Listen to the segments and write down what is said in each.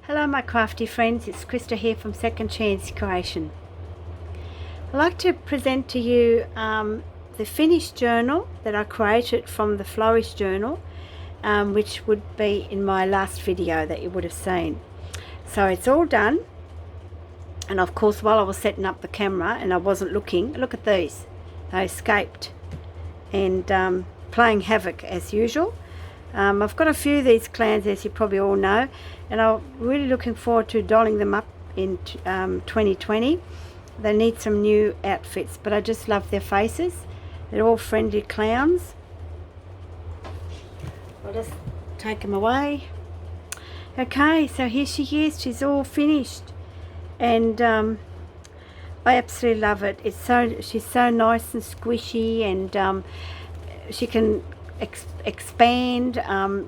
Hello my crafty friends, it's Krista here from Second Chance Creation. I'd like to present to you the finished journal that I created from the Flourish journal, which would be in my last video that you would have seen. So it's all done, and of course while I was setting up the camera and I wasn't looking, look at these, they escaped and playing havoc as usual. I've got a few of these clans, as you probably all know, and I'm really looking forward to dolling them up in 2020. They need some new outfits, but I just love their faces. They're all friendly clowns. I'll just take them away. Okay, so here she is. She's all finished, and I absolutely love it. She's so nice and squishy, and she can expand,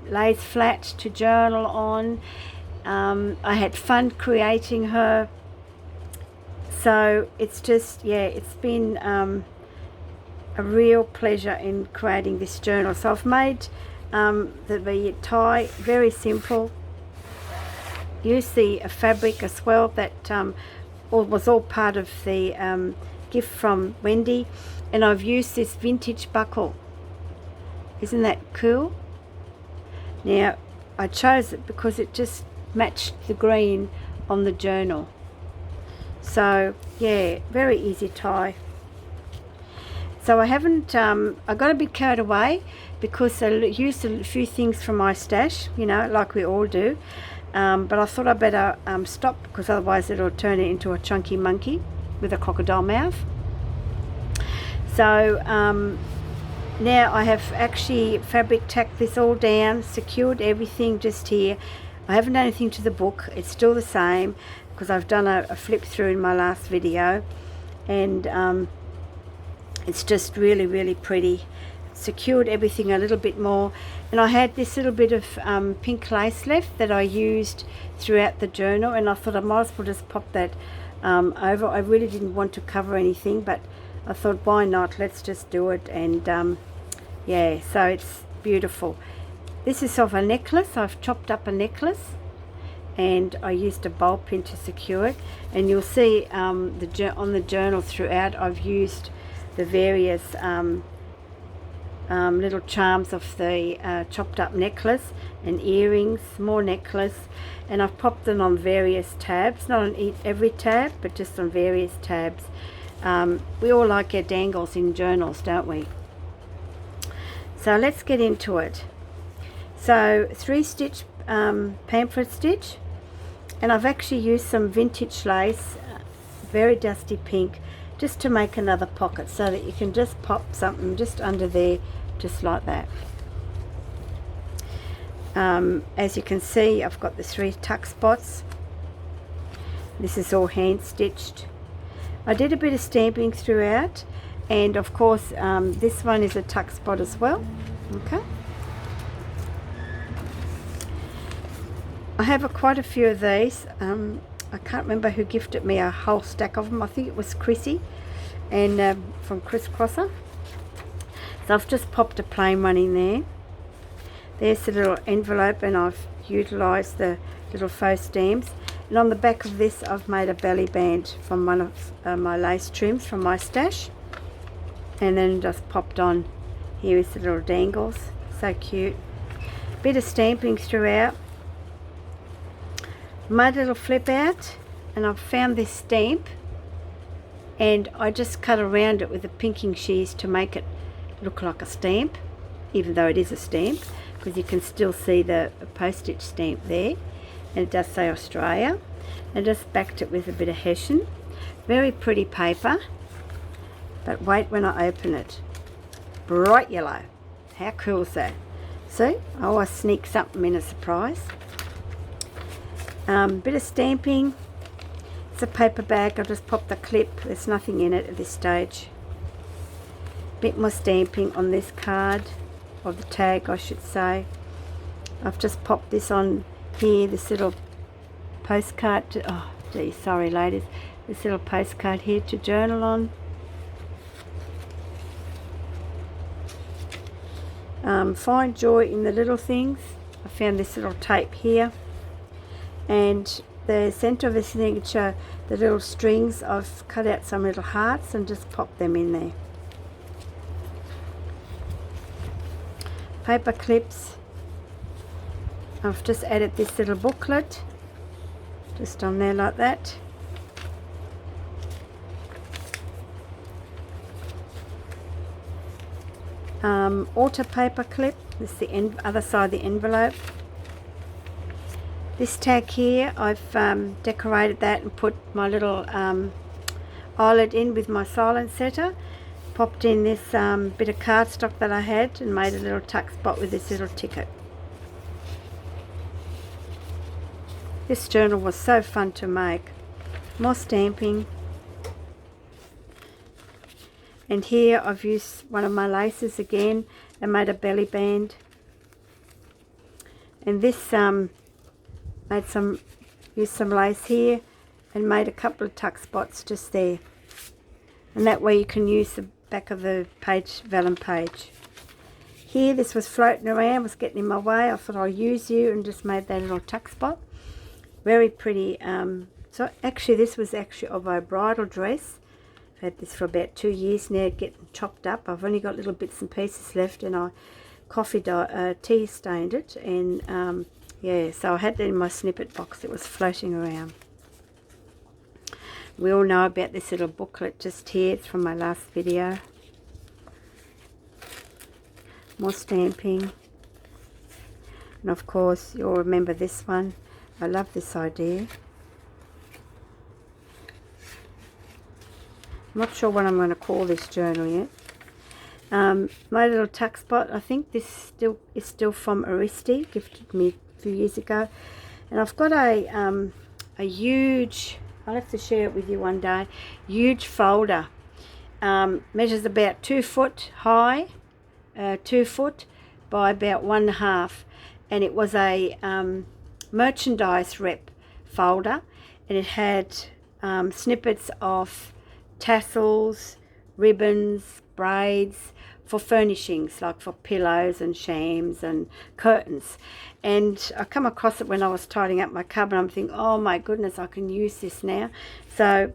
lays flat to journal on. I had fun creating her, so it's just, yeah, it's been a real pleasure in creating this journal. So I've made the tie very simple. Use the fabric as well that was all part of the gift from Wendy, and I've used this vintage buckle. Isn't that cool? Now I chose it because it just matched the green on the journal. So yeah, very easy tie. So I haven't I got a bit carried away because I used a few things from my stash, you know, like we all do, but I thought I'd better stop, because otherwise it'll turn it into a chunky monkey with a crocodile mouth. So now I have actually fabric tacked this all down, secured everything just here. I haven't done anything to the book, it's still the same, because I've done a flip through in my last video, and it's just really pretty. Secured everything a little bit more, and I had this little bit of pink lace left that I used throughout the journal, and I thought I might as well just pop that over. I really didn't want to cover anything, but I thought, why not, let's just do it. And yeah, so it's beautiful. This is of a necklace. I've chopped up a necklace and I used a bowl pin to secure it, and you'll see on the journal throughout I've used the various little charms of the chopped up necklace and earrings, more necklace, and I've popped them on various tabs, not on every tab, but just on various tabs. We all like our dangles in journals, don't we? So let's get into it. So 3-stitch pamphlet stitch, and I've actually used some vintage lace, very dusty pink, just to make another pocket, so that you can just pop something just under there, just like that. As you can see, I've got the 3 tuck spots. This is all hand stitched. I did a bit of stamping throughout, and of course this one is a tuck spot as well. Okay, I have quite a few of these. I can't remember who gifted me a whole stack of them. I think it was Chrissy, and from Chris Crosser. So I've just popped a plain one in there. There's the little envelope, and I've utilised the little faux stamps. And on the back of this I've made a belly band from one of my lace trims from my stash, and then just popped on. Here is the little dangles, so cute. Bit of stamping throughout. Made a little flip out, and I've found this stamp, and I just cut around it with a pinking shears to make it look like a stamp, even though it is a stamp, because you can still see the postage stamp there, and it does say Australia. And just backed it with a bit of hessian. Very pretty paper, but wait when I open it. Bright yellow. How cool is that? See, I always sneak something in a surprise. Bit of stamping. It's a paper bag. I'll just pop the clip. There's nothing in it at this stage. Bit more stamping on this card, or the tag I should say. I've just popped this on here, this little postcard oh gee, sorry ladies, this little postcard here to journal on. Find joy in the little things. I found this little tape here, And the centre of the signature, the little strings, I've cut out some little hearts and just popped them in there. Paper clips. I've just added this little booklet just on there like that. Auto paper clip. This is the other side of the envelope. This tag here, I've decorated that and put my little eyelet in with my silent setter. Popped in this bit of cardstock that I had and made a little tuck spot with this little ticket. This journal was so fun to make. More stamping. And here I've used one of my laces again and made a belly band. And this used some lace here and made a couple of tuck spots just there. And that way you can use the back of the page, vellum page. Here this was floating around, was getting in my way. I thought I'll use you and just made that little tuck spot. Very pretty. So actually this was actually of a bridal dress. I've had this for about 2 years now, getting chopped up. I've only got little bits and pieces left, and I tea stained it, and yeah, so I had that in my snippet box. It was floating around. We all know about this little booklet just here. It's from my last video. More stamping. And of course, you'll remember this one. I love this idea. I'm not sure what I'm going to call this journal yet. My little tuck spot, I think this is still from Aristi, gifted me a few years ago. And I've got a huge, I'll have to share it with you one day, huge folder. Measures about 2 foot high, 2 foot by about 1.5. And it was a merchandise rep folder, and it had snippets of tassels, ribbons, braids for furnishings, like for pillows and shams and curtains. And I come across it when I was tidying up my cupboard. I'm thinking, oh my goodness, I can use this now. So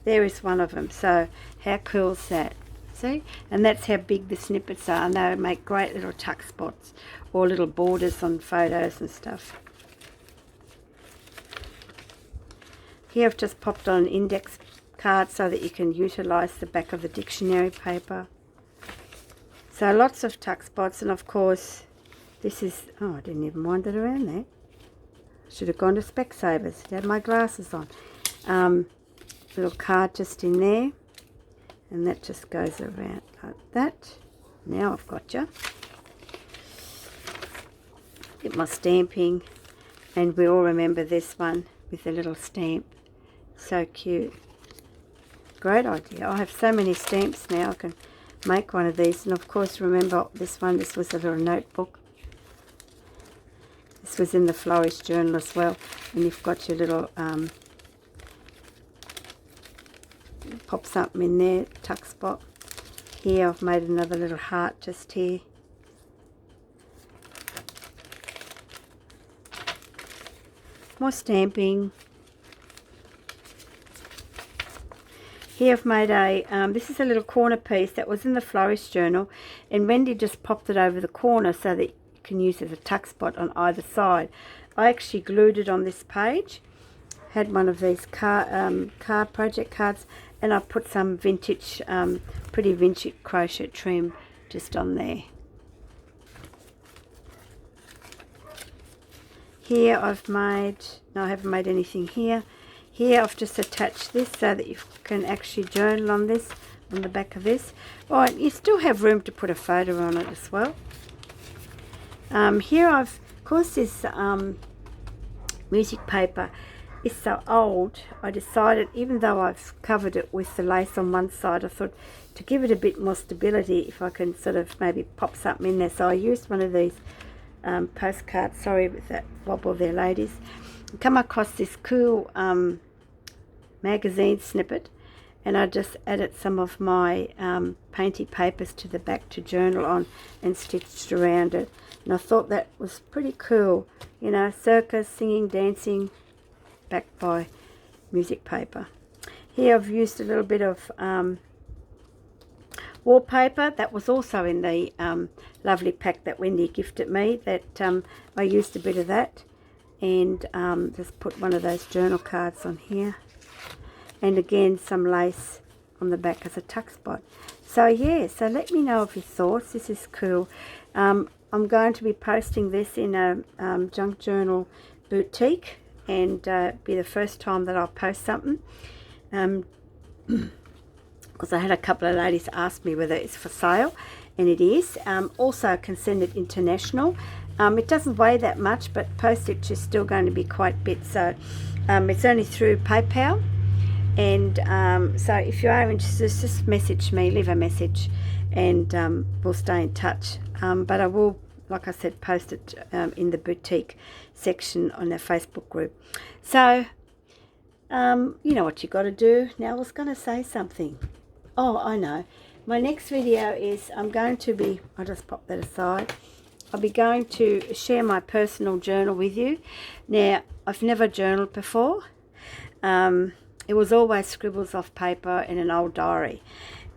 there is one of them. So how cool is that? See? And that's how big the snippets are, and they make great little tuck spots or little borders on photos and stuff. Here I've just popped on an index card so that you can utilize the back of the dictionary paper. So lots of tuck spots, and of course this is, oh, I didn't even wind it around there. I should have gone to Specsavers. I had my glasses on. Little card just in there, and that just goes around like that. Now I've got you. Get my stamping, and we all remember this one with the little stamp. So cute. Great idea. I have so many stamps now. I can make one of these. And of course, remember this one. This was a little notebook. This was in the Florist Journal as well. And you've got your little pop something in there, tuck spot. Here I've made another little heart just here. More stamping. Here I've made a, this is a little corner piece that was in the Florist Journal, and Wendy just popped it over the corner so that you can use it as a tuck spot on either side. I actually glued it on this page, had one of these card project cards, and I put some vintage, pretty vintage crochet trim just on there. Here I've made, no, I haven't made anything here. Here I've just attached this so that you can actually journal on this, on the back of this. Oh, and you still have room to put a photo on it as well. Here I've, of course this music paper is so old, I decided, even though I've covered it with the lace on one side, I thought to give it a bit more stability, if I can sort of maybe pop something in there. So I used one of these postcards, sorry with that wobble there ladies. Come across this cool magazine snippet, and I just added some of my painty papers to the back to journal on and stitched around it. And I thought that was pretty cool, you know, circus, singing, dancing, backed by music paper. Here I've used a little bit of wallpaper that was also in the lovely pack that Wendy gifted me, that I used a bit of that, and just put one of those journal cards on here, and again some lace on the back as a tuck spot. So yeah, so let me know of your thoughts. This is cool. I'm going to be posting this in a junk journal boutique, and be the first time that I'll post something, because I had a couple of ladies ask me whether it's for sale, and it is. Also, I can send it international. It doesn't weigh that much, but postage is still going to be quite a bit, so it's only through PayPal. And so if you are interested, just message me, leave a message, and we'll stay in touch. But I will, like I said, post it in the boutique section on our Facebook group. So you know what you got to do. Now I was going to say something. Oh, I know. My next video is I'll just pop that aside. I'll be going to share my personal journal with you. Now, I've never journaled before. It was always scribbles off paper in an old diary.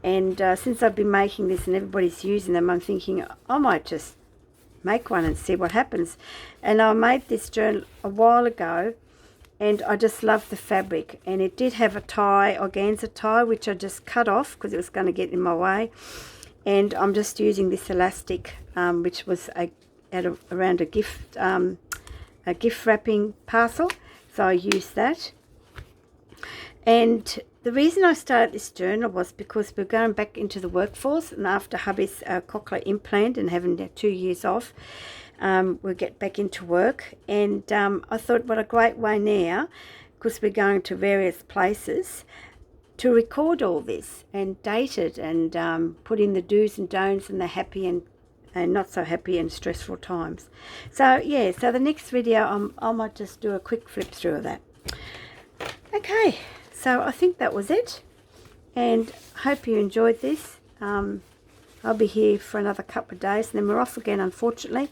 And since I've been making this and everybody's using them, I'm thinking I might just make one and see what happens. And I made this journal a while ago, and I just love the fabric, and it did have a tie, organza tie, which I just cut off because it was going to get in my way. And I'm just using this elastic, which was around a gift wrapping parcel, so I used that. And the reason I started this journal was because we're going back into the workforce, and after hubby's cochlear implant and having 2 years off, we'll get back into work. And I thought, what a great way now, because we're going to various places, to record all this and date it, and put in the do's and don'ts and the happy and not so happy and stressful times. So yeah, so the next video I might just do a quick flip through of that. Okay, so I think that was it, and hope you enjoyed this. I'll be here for another couple of days, and then we're off again, unfortunately,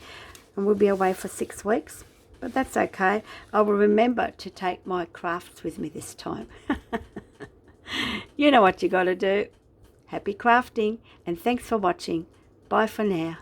and we'll be away for 6 weeks, but that's okay. I will remember to take my crafts with me this time. You know what you got to do. Happy crafting, and thanks for watching. Bye for now.